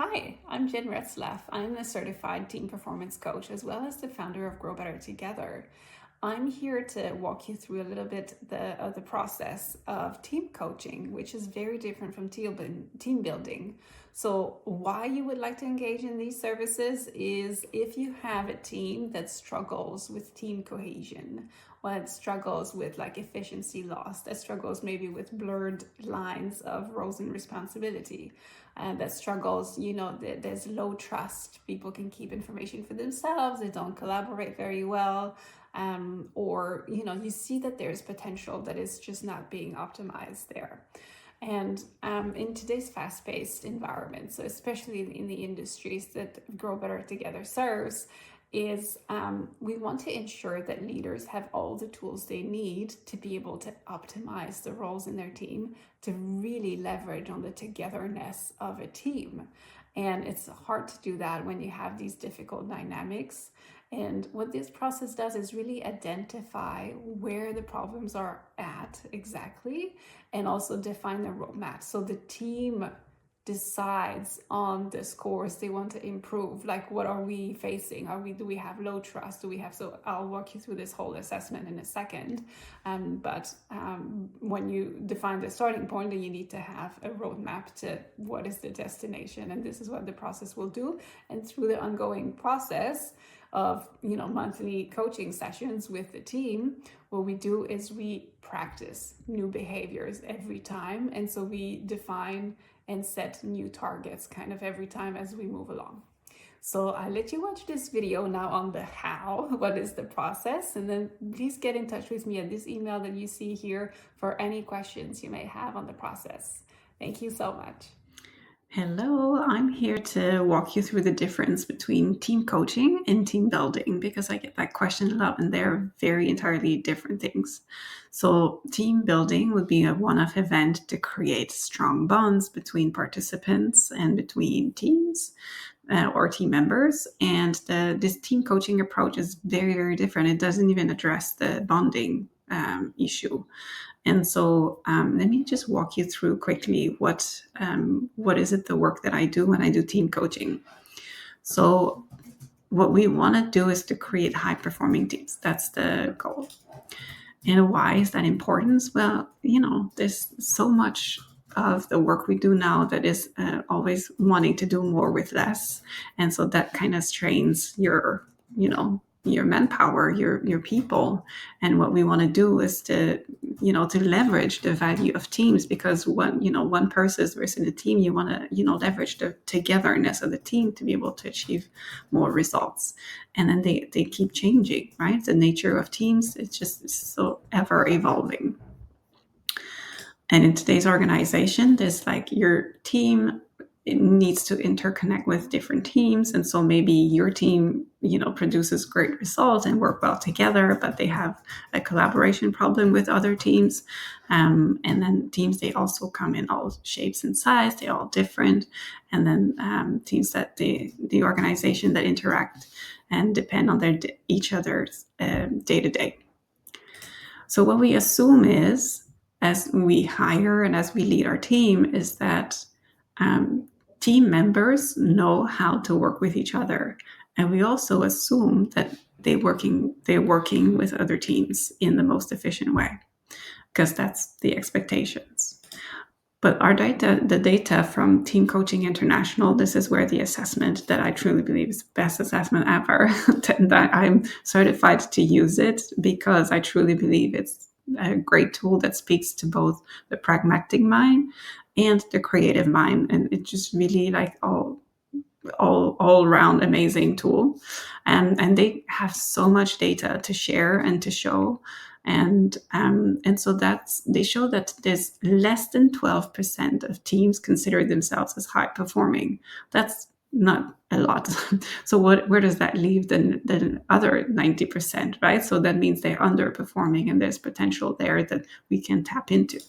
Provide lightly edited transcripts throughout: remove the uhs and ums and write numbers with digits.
Hi, I'm Jen Retzlaff. I'm a certified team performance coach as well as the founder of Grow Better Together. I'm here to walk you through a little bit of the process of team coaching, which is very different from team building. So, why you would like to engage in these services is if you have a team that struggles with team cohesion, or it struggles with like efficiency loss, that struggles maybe with blurred lines of roles and responsibility, that struggles, there's low trust. People can keep information for themselves, they don't collaborate very well, or you see that there's potential that is just not being optimized there. And in today's fast-paced environment, so especially in the industries that Grow Better Together serves, is we want to ensure that leaders have all the tools they need to be able to optimize the roles in their team to really leverage on the togetherness of a team. And it's hard to do that when you have these difficult dynamics. And what this process does is really identify where the problems are at exactly, and also define the roadmap. So the team decides on the scores they want to improve. Like, what are we facing? Do we have low trust? So I'll walk you through this whole assessment in a second. But when you define the starting point, then you need to have a roadmap to what is the destination. And this is what the process will do. And through the ongoing process of monthly coaching sessions with the team, what we do is we practice new behaviors every time. And so we define and set new targets kind of every time as we move along. So I'll let you watch this video now on the how, what is the process, and then please get in touch with me at this email that you see here for any questions you may have on the process. Thank you so much. Hello, I'm here to walk you through the difference between team coaching and team building, because I get that question a lot and they're very entirely different things. So team building would be a one-off event to create strong bonds between participants and between teams or team members. And this team coaching approach is very, very different. It doesn't even address the bonding issue. And so let me just walk you through quickly what is it the work that I do when I do team coaching. So what we want to do is to create high performing teams. That's the goal. And why is that important? Well, there's so much of the work we do now that is always wanting to do more with less. And so that kind of strains your manpower, your people. And what we want to do is to leverage the value of teams, because one person versus a team, you want to leverage the togetherness of the team to be able to achieve more results. And then they keep changing, right? The nature of teams, it's just so ever evolving. And in today's organization, there's like your team, it needs to interconnect with different teams. And so maybe your team, produces great results and work well together, but they have a collaboration problem with other teams. And then teams, they also come in all shapes and size, they're all different. And then teams that the organization that interact and depend on each other's day to day. So what we assume is, as we hire and as we lead our team, is that team members know how to work with each other. And we also assume that they're working with other teams in the most efficient way, because that's the expectations. But the data from Team Coaching International, this is where the assessment that I truly believe is the best assessment ever, that I'm certified to use it, because I truly believe it's a great tool that speaks to both the pragmatic mind and the creative mind. And it's just really like all around amazing tool. And they have so much data to share and to show. And so they show that there's less than 12% of teams consider themselves as high performing. That's not a lot. So where does that leave the other 90%, right? So that means they're underperforming, and there's potential there that we can tap into.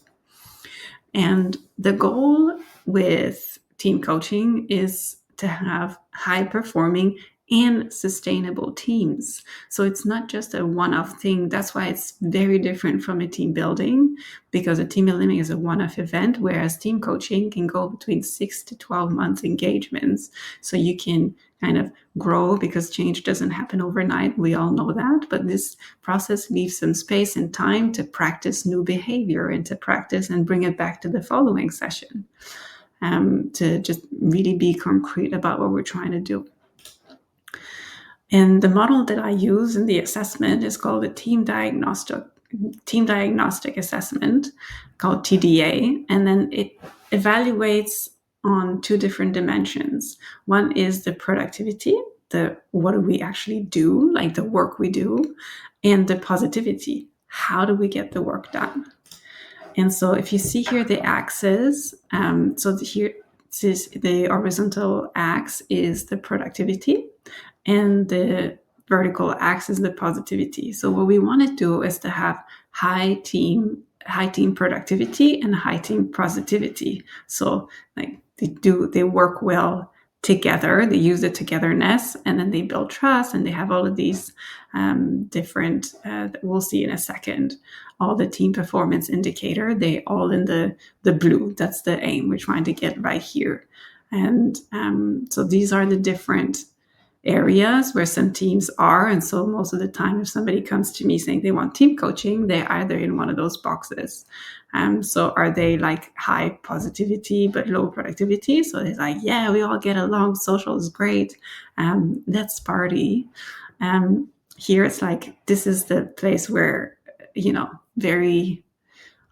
And the goal with team coaching is to have high performing and sustainable teams. So it's not just a one-off thing. That's why it's very different from a team building, because a team building is a one-off event, whereas team coaching can go between 6 to 12 months engagements. So you can kind of grow, because change doesn't happen overnight. We all know that. But this process leaves some space and time to practice new behavior and to practice and bring it back to the following session, to just really be concrete about what we're trying to do. And the model that I use in the assessment is called a team diagnostic assessment, called TDA. And then it evaluates on two different dimensions. One is the productivity, the what do we actually do, like the work we do, and the positivity, how do we get the work done. And so if you see here the axis, so here this is the horizontal axis is the productivity, and the vertical axis is the positivity. So what we want to do is to have high team productivity and high team positivity. So like they work well together, they use the togetherness, and then they build trust, and they have all of these different that we'll see in a second, all the team performance indicator, they all in the blue. That's the aim we're trying to get right here. And so these are the different areas where some teams are. And so most of the time, if somebody comes to me saying they want team coaching, they're either in one of those boxes. So are they like high positivity but low productivity? So they're like, yeah, we all get along, social is great, let's party. Here it's like, this is the place where, very,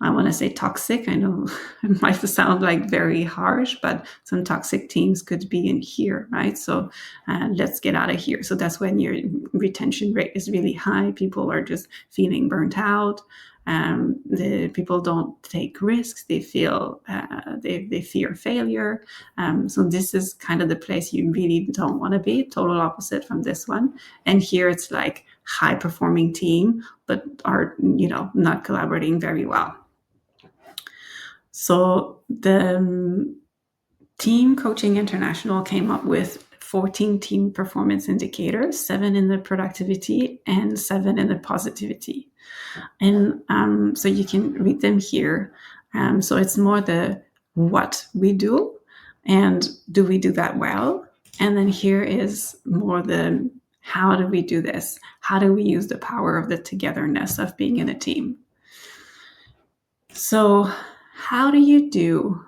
I want to say toxic. I know it might sound like very harsh, but some toxic teams could be in here, right? So let's get out of here. So that's when your retention rate is really high. People are just feeling burnt out. The people don't take risks. They feel they fear failure. So this is kind of the place you really don't want to be. Total opposite from this one. And here it's like high performing team, but are not collaborating very well. So the Team Coaching International came up with 14 team performance indicators, 7 in the productivity and 7 in the positivity. And so you can read them here. So it's more the what we do and do we do that well? And then here is more the how do we do this? How do we use the power of the togetherness of being in a team? So how do you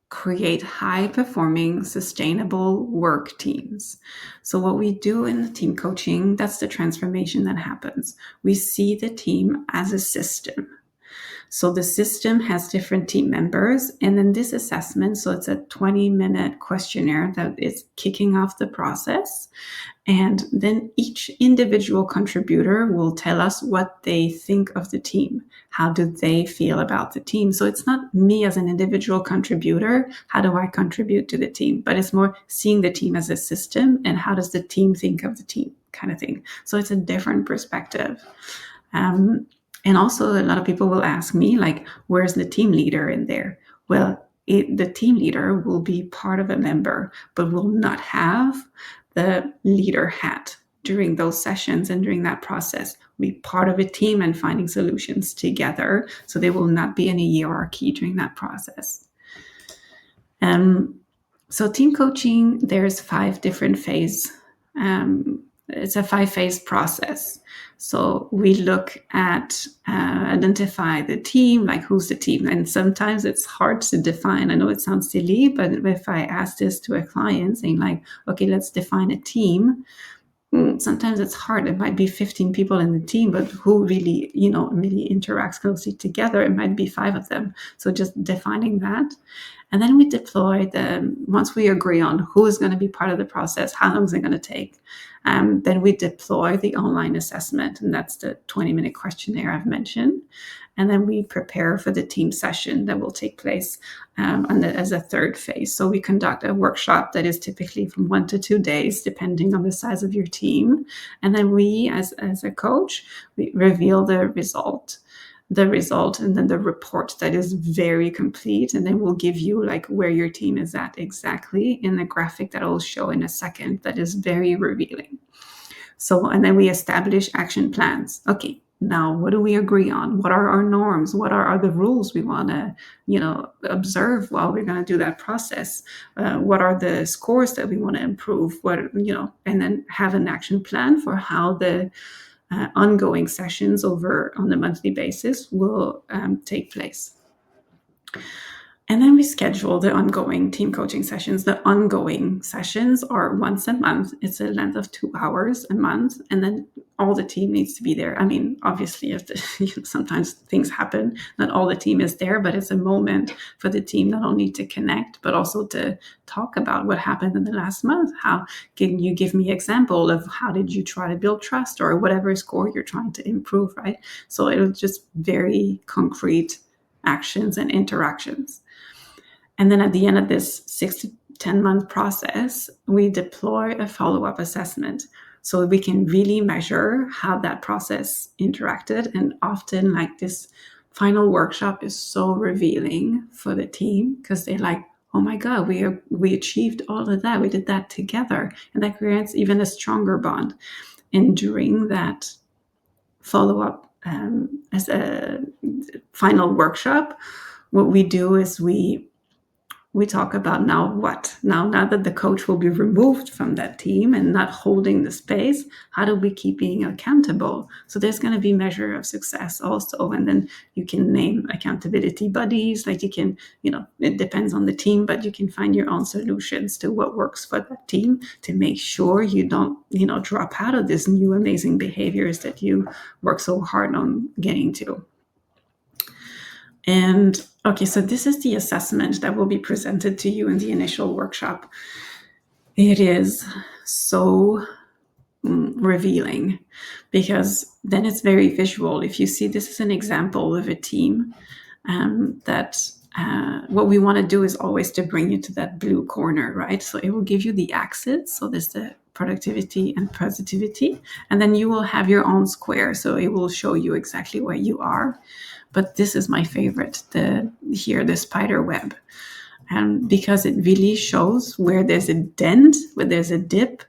create high-performing, sustainable work teams? So what we do in the team coaching, that's the transformation that happens. We see the team as a system. So the system has different team members. And then this assessment, so it's a 20-minute questionnaire that is kicking off the process. And then each individual contributor will tell us what they think of the team. How do they feel about the team? So it's not me as an individual contributor, how do I contribute to the team? But it's more seeing the team as a system and how does the team think of the team kind of thing. So it's a different perspective. And also a lot of people will ask me, like, where's the team leader in there? Well, the team leader will be part of a member, but will not have the leader hat during those sessions and during that process. Be part of a team and finding solutions together. So there will not be any hierarchy during that process. So team coaching, there's 5 different phases. It's a 5-phase process. So we look at identify the team, like who's the team. And sometimes it's hard to define. I know it sounds silly, but if I ask this to a client saying like, okay, let's define a team, sometimes it's hard. It might be 15 people in the team, but who really, really interacts closely together? It might be 5 of them. So just defining that. And then we deploy once we agree on who is going to be part of the process, how long is it going to take, then we deploy the online assessment, and that's the 20-minute questionnaire I've mentioned. And then we prepare for the team session that will take place as a 3rd phase. So we conduct a workshop that is typically from 1 to 2 days, depending on the size of your team. And then we, as a coach, we reveal the result. the result and then the report that is very complete, and then we'll give you like where your team is at exactly in the graphic that I'll show in a second that is very revealing. So, and then we establish action plans. Okay, now what do we agree on? What are our norms? What are the rules we want to, observe while we're going to do that process? What are the scores that we want to improve? And then have an action plan for how the ongoing sessions on a monthly basis will take place. And then we schedule the ongoing team coaching sessions. The ongoing sessions are once a month. It's a length of 2 hours a month. And then all the team needs to be there. I mean, obviously, if sometimes things happen, not all the team is there, but it's a moment for the team not only to connect, but also to talk about what happened in the last month. How can you give me an example of how did you try to build trust or whatever score you're trying to improve, right? So it'll just very concrete actions and interactions. And then at the end of this 6 to 10 month process, we deploy a follow-up assessment so we can really measure how that process interacted. And often like this final workshop is so revealing for the team because they're like, oh my God, we achieved all of that. We did that together. And that creates even a stronger bond. And during that follow-up as a final workshop, what we do is we talk about now that the coach will be removed from that team and not holding the space, how do we keep being accountable? So there's going to be measure of success also. And then you can name accountability buddies, like you can, it depends on the team, but you can find your own solutions to what works for that team to make sure you don't, drop out of these new amazing behaviors that you work so hard on getting to. And okay, so this is the assessment that will be presented to you in the initial workshop. It is so revealing because then it's very visual. If you see, this is an example of a team that what we want to do is always to bring you to that blue corner, right? So it will give you the axis. So there's the productivity and positivity, and then you will have your own square. So it will show you exactly where you are. But this is my favorite, the spider web. And because it really shows where there's a dent, where there's a dip,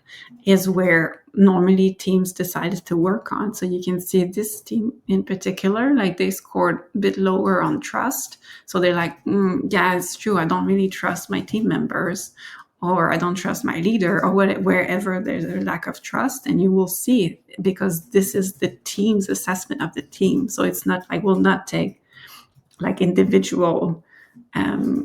is where normally teams decided to work on. So you can see this team in particular, like they scored a bit lower on trust. So they're like, yeah, it's true. I don't really trust my team members, or I don't trust my leader, or wherever there's a lack of trust. And you will see, because this is the team's assessment of the team. So it's not, I will not take like individual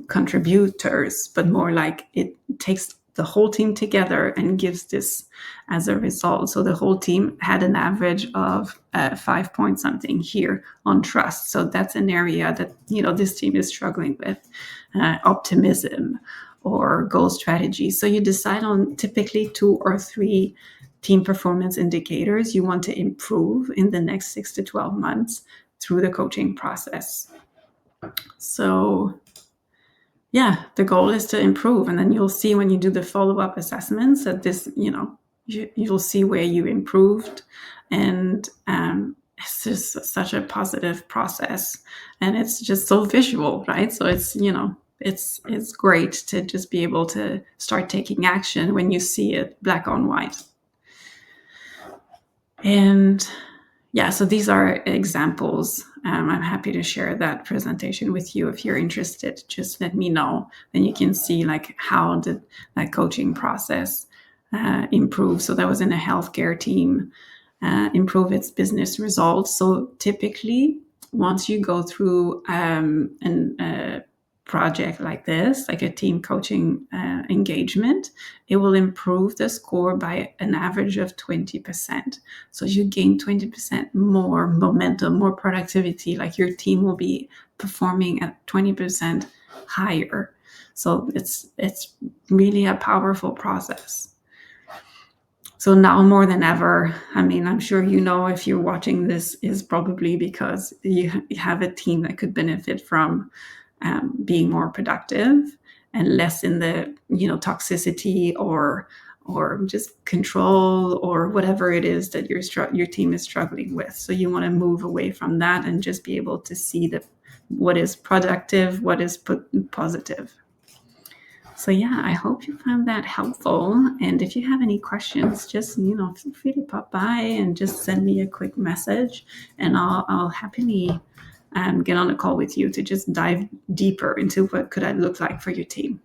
contributors, but more like it takes the whole team together and gives this as a result. So the whole team had an average of 5 point something here on trust. So that's an area that, this team is struggling with. Optimism or goal strategy. So you decide on typically 2 or 3 team performance indicators you want to improve in the next 6 to 12 months through the coaching process. So yeah, the goal is to improve. And then you'll see when you do the follow-up assessments that this, you'll see where you improved. And it's just such a positive process. And it's just so visual, right? So it's, it's great to just be able to start taking action when you see it black on white. And yeah, so these are examples. I'm happy to share that presentation with you if you're interested. Just let me know. Then you can see like how did that coaching process improve. So that was in a healthcare team, improve its business results. So typically, once you go through a project like this, like a team coaching engagement, it will improve the score by an average of 20%. So you gain 20% more momentum, more productivity, like your team will be performing at 20% higher. So it's really a powerful process. So now more than ever, I mean, I'm sure if you're watching this is probably because you have a team that could benefit from being more productive and less in the toxicity or or just control or whatever it is that your team is struggling with. So you want to move away from that and just be able to see what is productive, what is positive. So yeah, I hope you found that helpful. And if you have any questions, just feel free to pop by and just send me a quick message, and I'll happily get on a call with you to just dive deeper into what could I look like for your team.